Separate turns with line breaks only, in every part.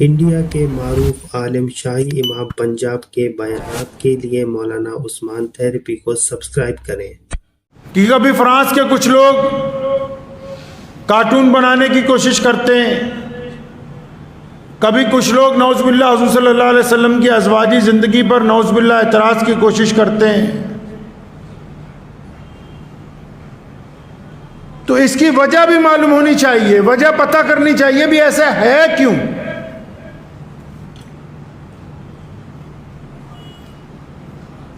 India کے معروف عالم شاہی امام پنجاب کے بیانات کے لیے مولانا عثمان تھیریپی کو سبسکرائب کریں۔
کہ کبھی فرانس کے کچھ لوگ کارٹون بنانے کی کوشش کرتے ہیں، کبھی کچھ لوگ نعوذ باللہ حضور صلی اللہ علیہ وسلم کی ازواجی زندگی پر نعوذ باللہ اعتراض کی کوشش کرتے ہیں، تو اس کی وجہ بھی معلوم ہونی چاہیے، وجہ پتہ کرنی چاہیے بھی ایسا ہے کیوں۔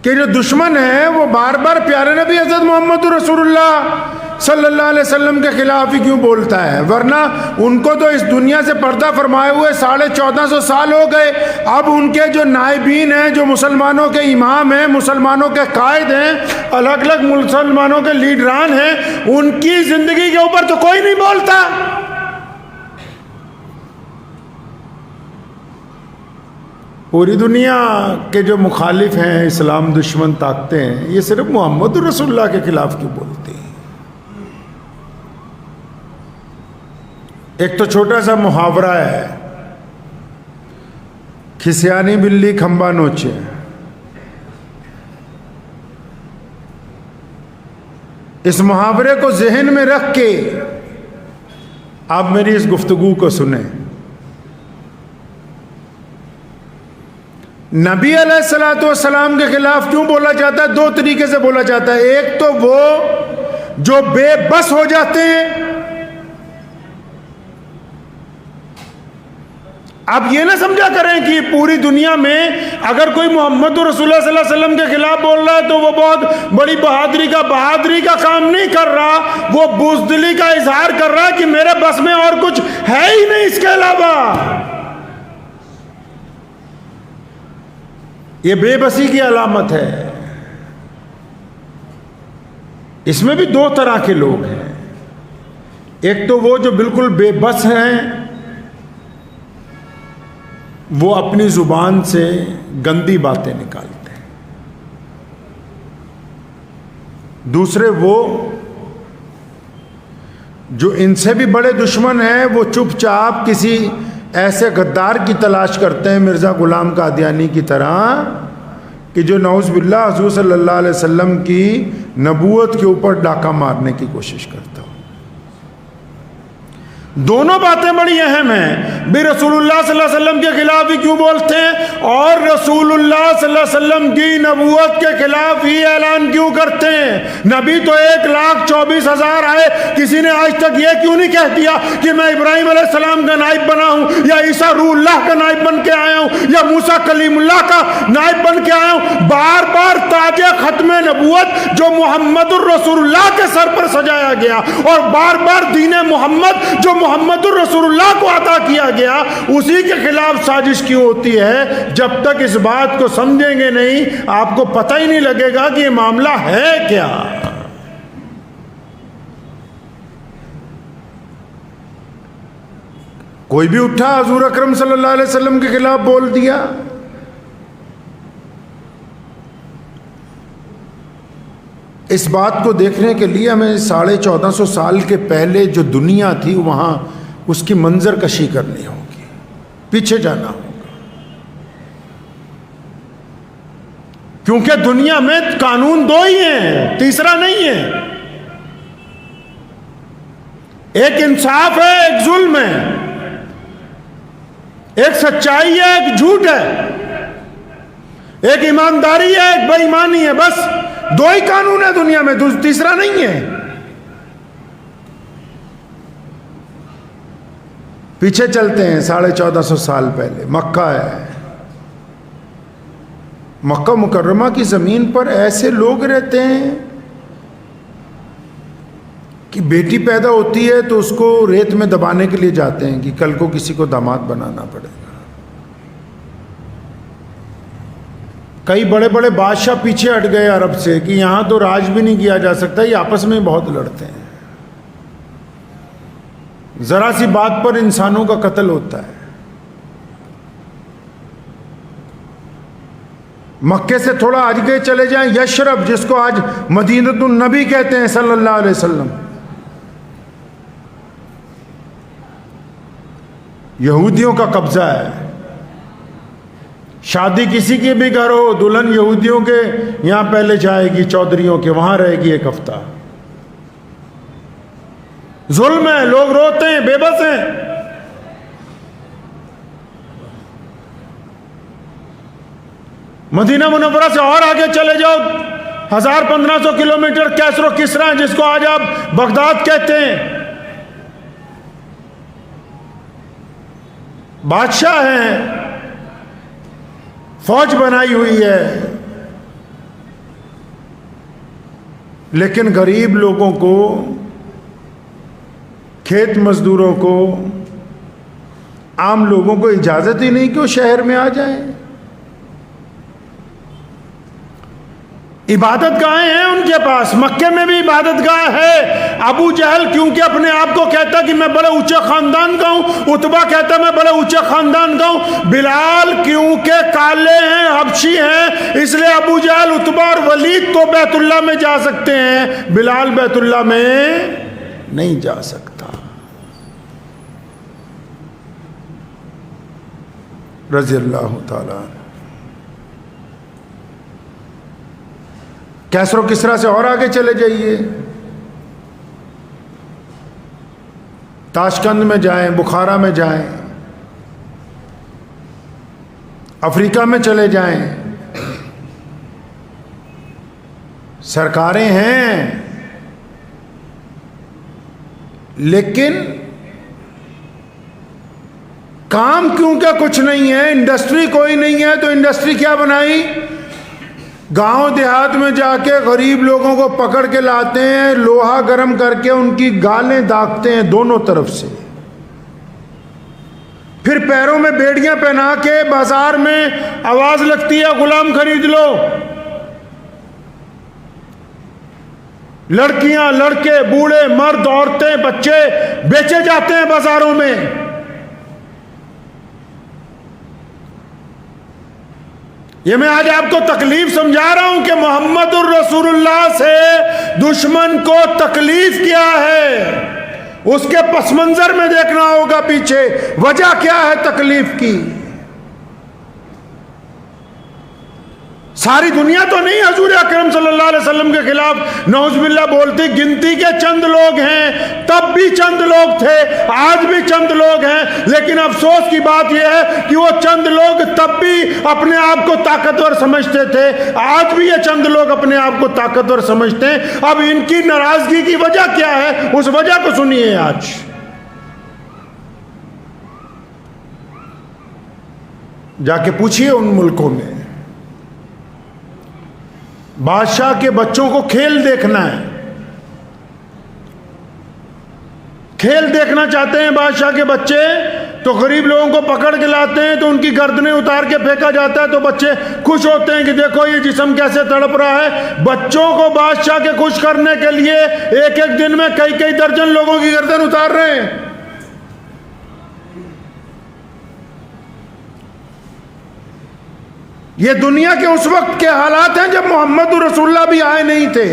کہ جو دشمن ہے وہ بار بار پیارے نبی حضرت محمد رسول اللہ صلی اللہ علیہ وسلم کے خلاف ہی کیوں بولتا ہے؟ ورنہ ان کو تو اس دنیا سے پردہ فرمائے ہوئے 1450 سال ہو گئے۔ اب ان کے جو نائبین ہیں، جو مسلمانوں کے امام ہیں، مسلمانوں کے قائد ہیں، الگ الگ مسلمانوں کے لیڈران ہیں، ان کی زندگی کے اوپر تو کوئی نہیں بولتا۔ پوری دنیا کے جو مخالف ہیں، اسلام دشمن طاقتیں ہیں، یہ صرف محمد رسول اللہ کے خلاف کیوں بولتے ہیں؟ ایک تو چھوٹا سا محاورہ ہے، کھسیانی بلی کھمبا نوچے۔ اس محاورے کو ذہن میں رکھ کے آپ میری اس گفتگو کو سنیں۔ نبی علیہ السلام کے خلاف کیوں بولا جاتا ہے؟ دو طریقے سے بولا جاتا ہے۔ ایک تو وہ جو بے بس ہو جاتے ہیں۔ اب یہ نہ سمجھا کریں کہ پوری دنیا میں اگر کوئی محمد رسول اللہ صلی اللہ علیہ وسلم کے خلاف بول رہا ہے تو وہ بہت بڑی بہادری کا کام نہیں کر رہا، وہ بزدلی کا اظہار کر رہا ہے کہ میرے بس میں اور کچھ ہے ہی نہیں اس کے علاوہ۔ یہ بے بسی کی علامت ہے۔ اس میں بھی دو طرح کے لوگ ہیں۔ ایک تو وہ جو بالکل بے بس ہیں، وہ اپنی زبان سے گندی باتیں نکالتے ہیں۔ دوسرے وہ جو ان سے بھی بڑے دشمن ہیں، وہ چپ چاپ کسی ایسے غدار کی تلاش کرتے ہیں، مرزا غلام قادیانی کی طرح، کہ جو نعوذ باللہ حضور صلی اللہ علیہ وسلم کی نبوت کے اوپر ڈاکہ مارنے کی کوشش کرتا ہو۔ دونوں باتیں بڑی اہم ہیں۔ بھی رسول اللہ صلی اللہ علیہ وسلم کے خلاف ہی کیوں بولتے ہیں، اور رسول اللہ صلی اللہ علیہ وسلم کی نبوت کے خلاف ہی اعلان کیوں کرتے ہیں؟ نبی تو 1,24,000 آئے، کسی نے آج تک یہ کیوں نہیں کہہ دیا کہ میں ابراہیم علیہ السلام کا نائب بنا ہوں، یا عیسیٰ روح اللہ کا نائب بن کے آیا ہوں، یا موسیٰ کلیم اللہ کا نائب بن کے آیا ہوں؟ بار بار تاج ختم نبوت جو محمد الرسول اللہ کے سر پر سجایا گیا، اور بار بار دین محمد جو محمد الرسول اللہ کو عطا کیا گیا، اسی کے خلاف سازش کیوں ہوتی ہے؟ جب تک اس بات کو سمجھیں گے نہیں، آپ کو پتہ ہی نہیں لگے گا کہ یہ معاملہ ہے کیا۔ کوئی بھی اٹھا حضور اکرم صلی اللہ علیہ وسلم کے خلاف بول دیا۔ اس بات کو دیکھنے کے لیے ہمیں 1450 سال کے پہلے جو دنیا تھی وہاں اس کی منظر کشی کرنی ہوگی، پیچھے جانا ہوگا، کیونکہ دنیا میں قانون دو ہی ہیں، تیسرا نہیں ہے۔ ایک انصاف ہے، ایک ظلم ہے، ایک سچائی ہے، ایک جھوٹ ہے، ایک ایمانداری ہے، ایک بے ایمانی ہے۔ بس دو ہی قانون ہے دنیا میں، تیسرا نہیں ہے۔ پیچھے چلتے ہیں 1450 سال پہلے، مکہ ہے۔ مکہ مکرمہ کی زمین پر ایسے لوگ رہتے ہیں کہ بیٹی پیدا ہوتی ہے تو اس کو ریت میں دبانے کے لیے جاتے ہیں کہ کل کو کسی کو داماد بنانا پڑے گا۔ کئی بڑے بڑے بادشاہ پیچھے ہٹ گئے عرب سے کہ یہاں تو راج بھی نہیں کیا جا سکتا، یہ آپس میں بہت لڑتے ہیں، ذرا سی بات پر انسانوں کا قتل ہوتا ہے۔ مکے سے تھوڑا آگے چلے جائیں، یشرب جس کو آج مدینۃ النبی کہتے ہیں صلی اللہ علیہ وسلم، یہودیوں کا قبضہ ہے. شادی کسی کی بھی گھر ہو, دلہن یہودیوں کے یہاں پہلے جائے گی, چودھریوں کے, وہاں رہے گی 1 ہفتہ. ظلم ہے, لوگ روتے ہیں, بے بس ہیں. مدینہ منورہ سے اور آگے چلے جاؤ, 1500 کلومیٹر کیسر و کسرا, جس کو آج آپ بغداد کہتے ہیں. بادشاہ ہیں, فوج بنائی ہوئی ہے, لیکن غریب لوگوں کو, کھیت مزدوروں کو, عام لوگوں کو اجازت ہی نہیں کہ وہ شہر میں آ جائیں. عبادت گاہیں ہیں ان کے پاس, مکے میں بھی عبادت گاہ ہے. ابو جہل کیونکہ اپنے آپ کو کہتا کہ میں بڑے اونچے خاندان کا ہوں, عتبہ کہتا میں بڑے اونچے خاندان کا ہوں. بلال کیونکہ کالے ہیں, حبشی ہیں, اس لیے ابو جہل, عتبہ اور ولید تو بیت اللہ میں جا سکتے ہیں, بلال بیت اللہ میں نہیں جا سکتا. رضی اللہ تعالی. کیسر و کسرا سے اور آگے چلے جائیے, تاشقند میں جائیں, بخارا میں جائیں, افریقہ میں چلے جائیں. سرکاریں ہیں, لیکن کام کیونکہ کچھ نہیں ہے, انڈسٹری کوئی نہیں ہے, تو انڈسٹری کیا بنائی؟ گاؤں دیہات میں جا کے غریب لوگوں کو پکڑ کے لاتے ہیں, لوہا گرم کر کے ان کی گالیں داغتے ہیں دونوں طرف سے, پھر پیروں میں بیڑیاں پہنا کے بازار میں آواز لگتی ہے غلام خرید لو. لڑکیاں, لڑکے, بوڑھے, مرد, عورتیں, بچے بیچے جاتے ہیں بازاروں میں. یہ میں آج آپ کو تکلیف سمجھا رہا ہوں کہ محمد الرسول اللہ سے دشمن کو تکلیف کیا ہے, اس کے پس منظر میں دیکھنا ہوگا پیچھے وجہ کیا ہے تکلیف کی. ساری دنیا تو نہیں حضور اکرم صلی اللہ علیہ وسلم کے خلاف نعوذ باللہ بولتی, گنتی کے چند لوگ ہیں, تب بھی چند لوگ تھے, آج بھی چند لوگ ہیں. لیکن افسوس کی بات یہ ہے کہ وہ چند لوگ تب بھی اپنے آپ کو طاقتور سمجھتے تھے, آج بھی یہ چند لوگ اپنے آپ کو طاقتور سمجھتے ہیں. اب ان کی ناراضگی کی وجہ کیا ہے, اس وجہ کو سنیے. آج جا کے پوچھئے ان ملکوں میں, بادشاہ کے بچوں کو کھیل دیکھنا ہے, کھیل دیکھنا چاہتے ہیں بادشاہ کے بچے, تو غریب لوگوں کو پکڑ کے لاتے ہیں, تو ان کی گردنیں اتار کے پھینکا جاتا ہے, تو بچے خوش ہوتے ہیں کہ دیکھو یہ جسم کیسے تڑپ رہا ہے. بچوں کو بادشاہ کے خوش کرنے کے لیے ایک ایک دن میں کئی درجن لوگوں کی گردن اتار رہے ہیں. یہ دنیا کے اس وقت کے حالات ہیں جب محمد رسول اللہ بھی آئے نہیں تھے.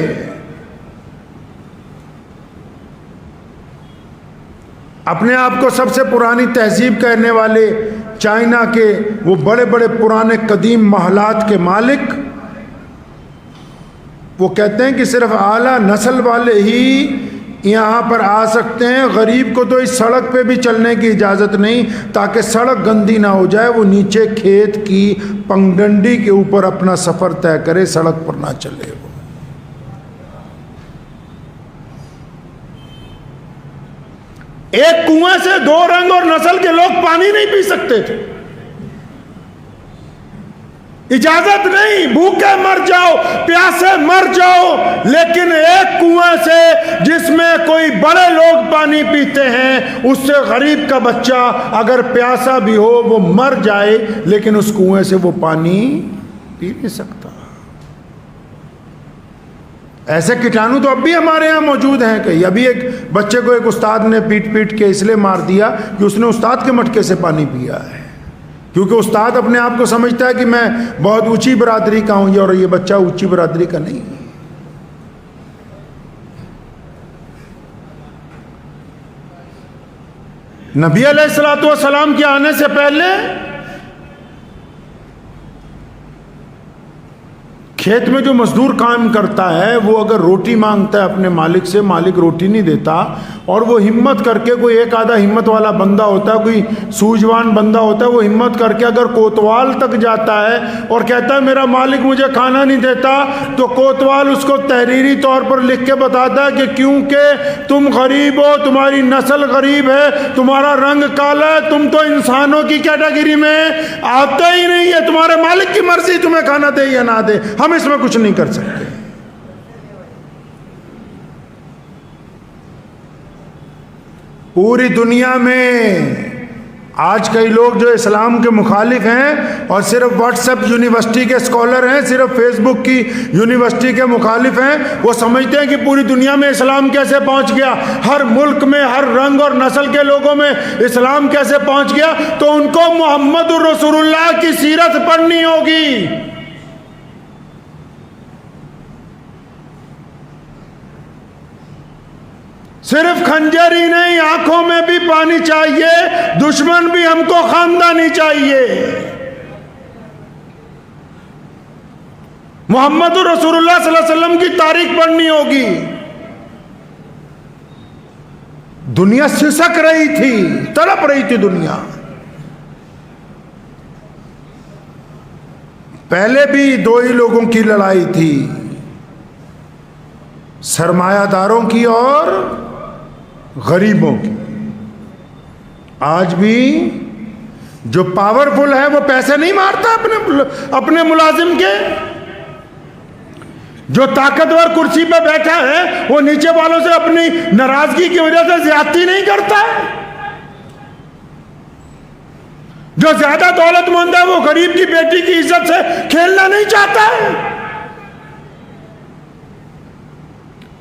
اپنے آپ کو سب سے پرانی تہذیب کہنے والے چائنا کے وہ بڑے بڑے پرانے قدیم محلات کے مالک, وہ کہتے ہیں کہ صرف اعلیٰ نسل والے ہی یہاں پر آ سکتے ہیں, غریب کو تو اس سڑک پہ بھی چلنے کی اجازت نہیں, تاکہ سڑک گندی نہ ہو جائے, وہ نیچے کھیت کی پگڈنڈی کے اوپر اپنا سفر طے کرے, سڑک پر نہ چلے. وہ ایک کنویں سے 2 رنگ اور نسل کے لوگ پانی نہیں پی سکتے تھے, اجازت نہیں, بھوکے مر جاؤ, پیاسے مر جاؤ, لیکن ایک کنویں سے جس میں کوئی بڑے لوگ پانی پیتے ہیں, اس سے غریب کا بچہ اگر پیاسا بھی ہو وہ مر جائے, لیکن اس کنویں سے وہ پانی پی نہیں سکتا. ایسے کیٹانو تو اب بھی ہمارے ہاں موجود ہیں. کہ ابھی ایک بچے کو ایک استاد نے پیٹ کے اس لیے مار دیا کہ اس نے استاد کے مٹکے سے پانی پیا ہے, کیونکہ استاد اپنے آپ کو سمجھتا ہے کہ میں بہت اونچی برادری کا ہوں, اور یہ بچہ اونچی برادری کا نہیں. نبی علیہ الصلوۃ والسلام کے آنے سے پہلے کھیت میں جو مزدور کام کرتا ہے وہ اگر روٹی مانگتا ہے اپنے مالک سے، مالک روٹی نہیں دیتا، اور وہ ہمت کر کے، کوئی ایک آدھا ہمت والا بندہ ہوتا ہے، کوئی سوجوان بندہ ہوتا ہے، وہ ہمت کر کے اگر کوتوال تک جاتا ہے اور کہتا ہے میرا مالک مجھے کھانا نہیں دیتا، تو کوتوال اس کو تحریری طور پر لکھ کے بتاتا ہے کہ کیونکہ تم غریب ہو، تمہاری نسل غریب ہے، تمہارا رنگ کالا ہے، تم تو انسانوں کی کیٹیگری میں آتے ہی نہیں ہے، تمہارے مالک کی مرضی تمہیں کھانا دے یا نہ دے، ہم اس میں کچھ نہیں کر سکتے۔ پوری دنیا میں آج کئی لوگ جو اسلام کے مخالف ہیں اور صرف واٹس ایپ یونیورسٹی کے اسکالر ہیں، صرف فیس بک کی یونیورسٹی کے مخالف ہیں، وہ سمجھتے ہیں کہ پوری دنیا میں اسلام کیسے پہنچ گیا، ہر ملک میں ہر رنگ اور نسل کے لوگوں میں اسلام کیسے پہنچ گیا۔ تو ان کو محمد الرسول اللہ کی سیرت پڑھنی ہوگی۔ صرف خنجر ہی نہیں، آنکھوں میں بھی پانی چاہیے، دشمن بھی ہم کو خاندانی چاہیے۔ محمد رسول اللہ صلی اللہ علیہ وسلم کی تاریخ پڑھنی ہوگی۔ دنیا سسک رہی تھی، تڑپ رہی تھی دنیا۔ پہلے بھی دو ہی لوگوں کی لڑائی تھی، سرمایہ داروں کی اور غریبوں کی۔ آج بھی جو پاورفل ہے وہ پیسے نہیں مارتا اپنے ملازم کے، جو طاقتور کرسی پہ بیٹھا ہے وہ نیچے والوں سے اپنی ناراضگی کی وجہ سے زیادتی نہیں کرتا ہے، جو زیادہ دولت مند ہے وہ غریب کی بیٹی کی عزت سے کھیلنا نہیں چاہتا ہے،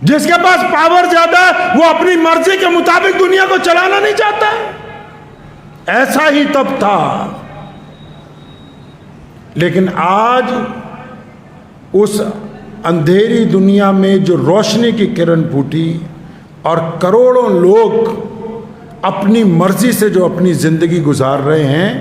جس کے پاس پاور زیادہ ہے وہ اپنی مرضی کے مطابق دنیا کو چلانا نہیں چاہتا ہے۔ ایسا ہی تب تھا، لیکن آج اس اندھیری دنیا میں جو روشنی کی کرن پھوٹی اور کروڑوں لوگ اپنی مرضی سے جو اپنی زندگی گزار رہے ہیں،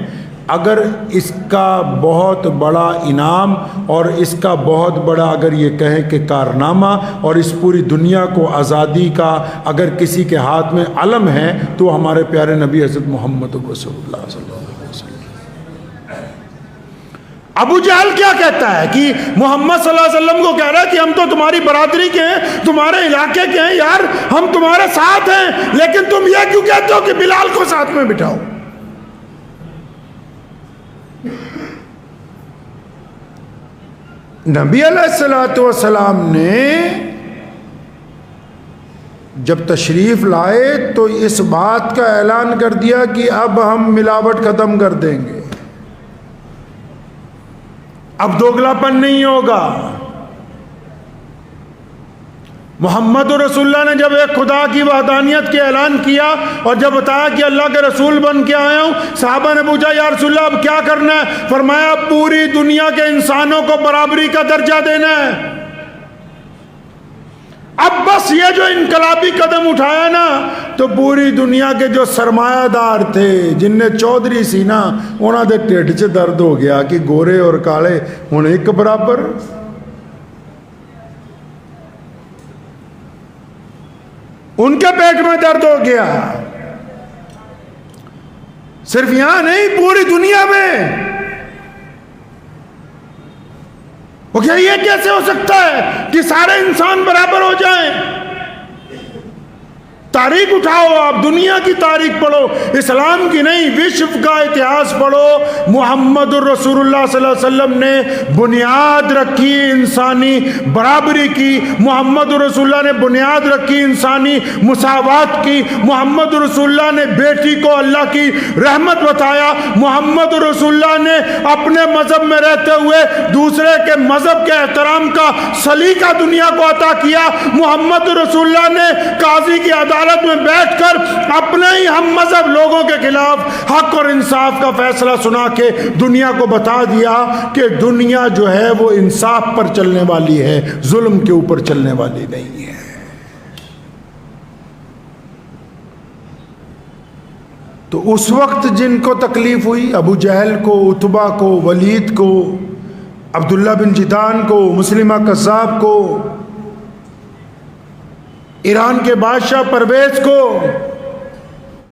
اگر اس کا بہت بڑا انعام اور اس کا بہت بڑا اگر یہ کہیں کہ کارنامہ اور اس پوری دنیا کو آزادی کا اگر کسی کے ہاتھ میں علم ہے تو ہمارے پیارے نبی حضرت محمد رسول اللہ صلی اللہ علیہ وسلم۔ ابو جہل کیا کہتا ہے کہ محمد صلی اللہ علیہ وسلم کو کہہ رہا ہے کہ ہم تو تمہاری برادری کے ہیں، تمہارے علاقے کے ہیں، یار ہم تمہارے ساتھ ہیں، لیکن تم یہ کیوں کہتے ہو کہ بلال کو ساتھ میں بٹھاؤ؟ نبی علیہ الصلوۃ والسلام نے جب تشریف لائے تو اس بات کا اعلان کر دیا کہ اب ہم ملاوٹ ختم کر دیں گے، اب دوگلاپن نہیں ہوگا۔ محمد رسول اللہ نے جب ایک خدا کی وحدانیت کے اعلان کیا اور جب بتایا کہ اللہ کے رسول بن کے آیا ہوں، صحابہ نے پوچھا یا رسول اللہ اب کیا کرنا ہے؟ فرمایا پوری دنیا کے انسانوں کو برابری کا درجہ دینا ہے۔ اب بس یہ جو انقلابی قدم اٹھایا نا تو پوری دنیا کے جو سرمایہ دار تھے جن نے چودھری سی نا انہوں دے ٹھڈ چ درد ہو گیا کہ گورے اور کالے ہن ایک برابر۔ ان کے پیٹ میں درد ہو گیا، صرف یہاں نہیں پوری دنیا میں۔ وہ کیا یہ کیسے ہو سکتا ہے کہ سارے انسان برابر ہو جائیں؟ تاریخ اٹھاؤ، آپ دنیا کی تاریخ پڑھو، اسلام کی نہیں، وشو کا اتہاس پڑھو۔ محمد الرسول اللہ صلی اللہ علیہ وسلم نے بنیاد رکھی انسانی برابری کی، محمد الرسول اللہ نے بنیاد رکھی انسانی مساوات کی، محمد الرسول اللہ نے بیٹی کو اللہ کی رحمت بتایا، محمد الرسول اللہ نے اپنے مذہب میں رہتے ہوئے دوسرے کے مذہب کے احترام کا سلیقہ دنیا کو عطا کیا، محمد الرسول اللہ نے قاضی کی عدالت میں بیٹھ کر اپنے ہی ہم مذہب لوگوں کے خلاف حق اور انصاف کا فیصلہ سنا کے دنیا کو بتا دیا کہ دنیا جو ہے وہ انصاف پر چلنے والی ہے، ظلم کے اوپر چلنے والی نہیں ہے۔ تو اس وقت جن کو تکلیف ہوئی، ابو جہل کو، عتبہ کو، ولید کو، عبداللہ بن جدان کو، مسلمہ کذاب کو، ایران کے بادشاہ پرویز کو،